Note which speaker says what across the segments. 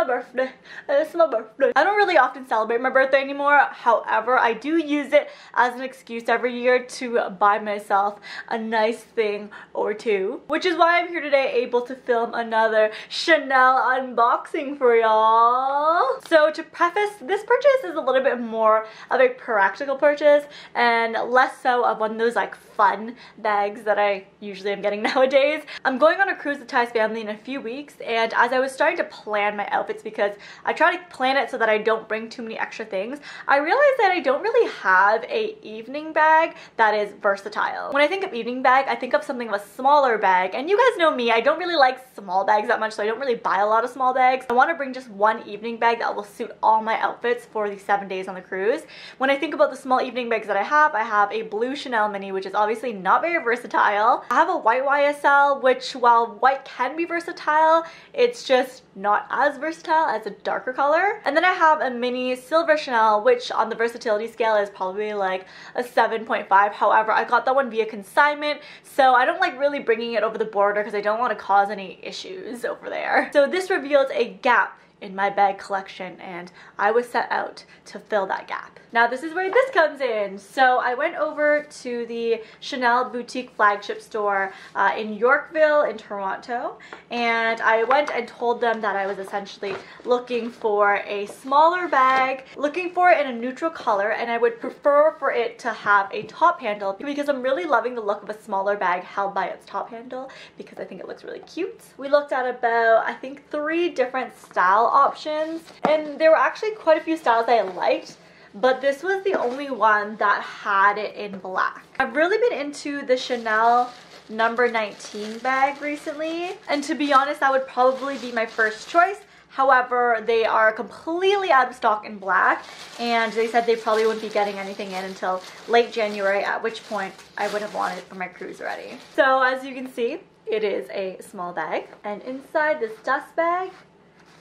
Speaker 1: birthday. It's my birthday. I don't really often celebrate my birthday anymore. However, I do use it as an excuse every year to buy myself a nice thing or two, which is why I'm here today able to film another Chanel unboxing for y'all. So to preface, this purchase is a little bit more of a practical purchase and less so of one of those like fun bags that I usually am getting nowadays. I'm going on a cruise with Ty's family in a few weeks, and as I was starting to plan my outfits, because I try to plan it so that I don't bring too many extra things, I realized that I don't really have a evening bag that is versatile. When I think of evening bag, I think of something of a smaller bag, and you guys know me, I don't really like small bags that much, so I don't really buy a lot of small bags. I want to bring just one evening bag that will suit all my outfits for the 7 days on the cruise. When I think about the small evening bags that I have a blue Chanel mini, which is obviously not very versatile. I have a white YSL, which while white can be versatile, it's just not as versatile as a darker color. And then I have a mini silver Chanel, which on the versatility scale is probably like a 7.5. However, I got that one via consignment, so I don't like really bringing it over the border because I don't want to cause any issues over there. So this reveals a gap in my bag collection, and I was set out to fill that gap. Now this is where this comes in. So I went over to the Chanel boutique flagship store in Yorkville in Toronto, and I went and told them that I was essentially looking for a smaller bag, looking for it in a neutral color, and I would prefer for it to have a top handle because I'm really loving the look of a smaller bag held by its top handle because I think it looks really cute. We looked at about, I think, 3 different style options, and there were actually quite a few styles I liked, but this was the only one that had it in black. I've really been into the Chanel number 19 bag recently, and to be honest, that would probably be my first choice. However, they are completely out of stock in black, and they said they probably wouldn't be getting anything in until late January, at which point I would have wanted it for my cruise already. So as you can see, it is a small bag, and inside this dust bag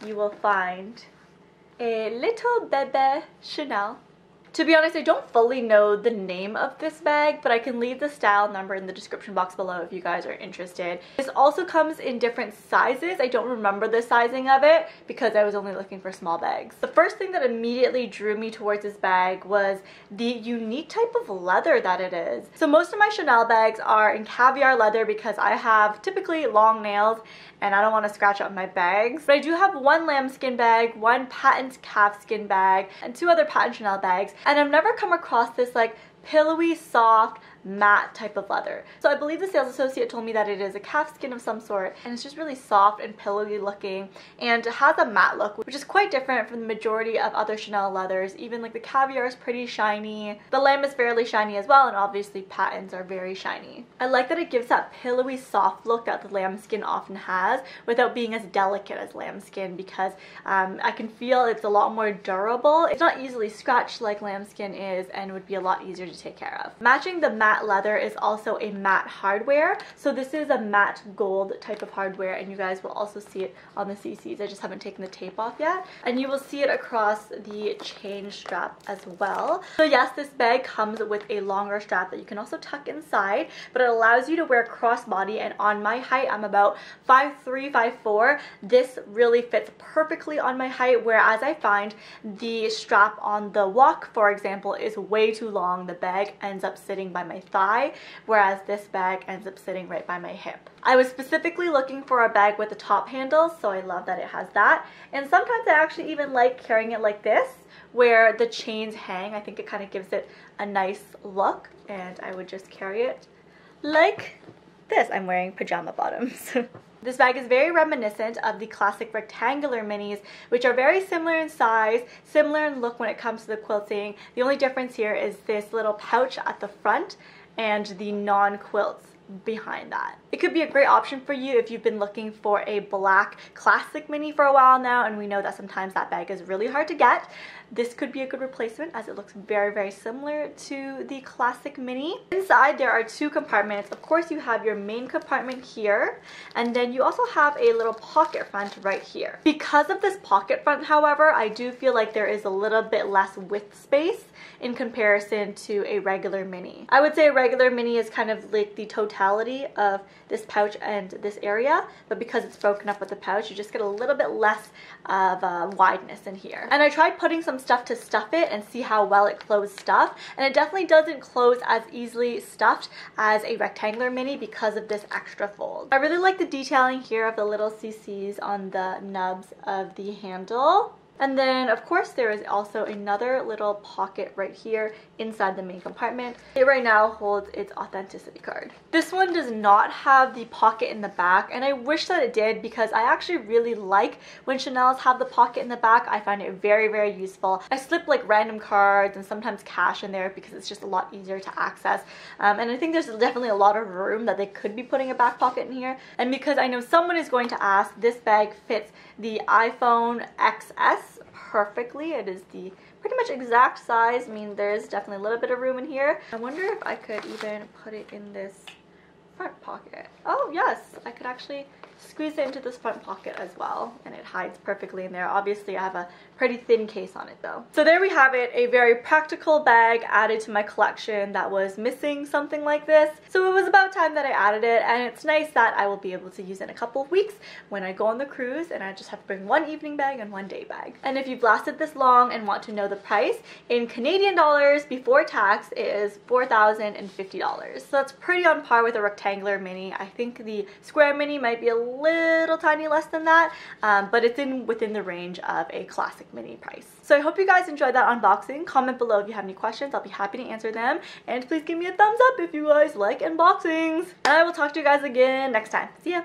Speaker 1: you will find a little bebe Chanel. To be honest, I don't fully know the name of this bag, but I can leave the style number in the description box below if you guys are interested. This also comes in different sizes. I don't remember the sizing of it because I was only looking for small bags. The first thing that immediately drew me towards this bag was the unique type of leather that it is. So most of my Chanel bags are in caviar leather because I have typically long nails and I don't want to scratch up my bags. But I do have one lambskin bag, one patent calfskin bag, and 2 other patent Chanel bags. And I've never come across this like pillowy, soft, matte type of leather. So I believe the sales associate told me that it is a calfskin of some sort, and it's just really soft and pillowy looking, and it has a matte look, which is quite different from the majority of other Chanel leathers. Even like the caviar is pretty shiny, the lamb is fairly shiny as well, and obviously patents are very shiny. I like that it gives that pillowy, soft look that the lambskin often has without being as delicate as lambskin, because I can feel it's a lot more durable. It's not easily scratched like lambskin is, and would be a lot easier to take care of. Matching the matte leather is also a matte hardware. So this is a matte gold type of hardware, and you guys will also see it on the CCs. I just haven't taken the tape off yet. And you will see it across the chain strap as well. So yes, this bag comes with a longer strap that you can also tuck inside, but it allows you to wear crossbody, and on my height, I'm about 5'3", 5'4". This really fits perfectly on my height, whereas I find the strap on the walk, for example, is way too long. The bag ends up sitting by my thigh, whereas this bag ends up sitting right by my hip. I was specifically looking for a bag with a top handle, so I love that it has that. And sometimes I actually even like carrying it like this, where the chains hang. I think it kind of gives it a nice look, and I would just carry it like this. I'm wearing pajama bottoms. This bag is very reminiscent of the classic rectangular minis, which are very similar in size, similar in look when it comes to the quilting. The only difference here is this little pouch at the front and the non-quilts behind that. It could be a great option for you if you've been looking for a black classic mini for a while now, and we know that sometimes that bag is really hard to get. This could be a good replacement as it looks very, very similar to the classic mini. Inside there are 2 compartments. Of course, you have your main compartment here, and then you also have a little pocket front right here. Because of this pocket front, however, I do feel like there is a little bit less width space in comparison to a regular mini. I would say a regular mini is kind of like the totality totality of this pouch and this area, but because it's broken up with the pouch, you just get a little bit less of wideness in here. And I tried putting some stuff to stuff it and see how well it closed stuff, and it definitely doesn't close as easily stuffed as a rectangular mini because of this extra fold. I really like the detailing here of the little CCs on the nubs of the handle. And then, of course, there is also another little pocket right here inside the main compartment. It right now holds its authenticity card. This one does not have the pocket in the back, and I wish that it did because I actually really like when Chanel's have the pocket in the back. I find it very, very useful. I slip like random cards and sometimes cash in there because it's just a lot easier to access. And I think there's definitely a lot of room that they could be putting a back pocket in here. And because I know someone is going to ask, this bag fits the iPhone XS perfectly. It is the pretty much exact size. I mean, there's definitely a little bit of room in here. I wonder if I could even put it in this front pocket. Oh yes, I could actually squeeze it into this front pocket as well, and it hides perfectly in there. Obviously I have a pretty thin case on it though. So there we have it, a very practical bag added to my collection that was missing something like this. So it was about time that I added it, and it's nice that I will be able to use it in a couple of weeks when I go on the cruise and I just have to bring one evening bag and one day bag. And if you've lasted this long and want to know the price, in Canadian dollars before tax it is $4,050. So that's pretty on par with a rectangular mini. I think the square mini might be a little tiny less than that, but it's within the range of a classic mini price. So I hope you guys enjoyed that unboxing. Comment below if you have any questions. I'll be happy to answer them, and please give me a thumbs up if you guys like unboxings. And I will talk to you guys again next time. See ya!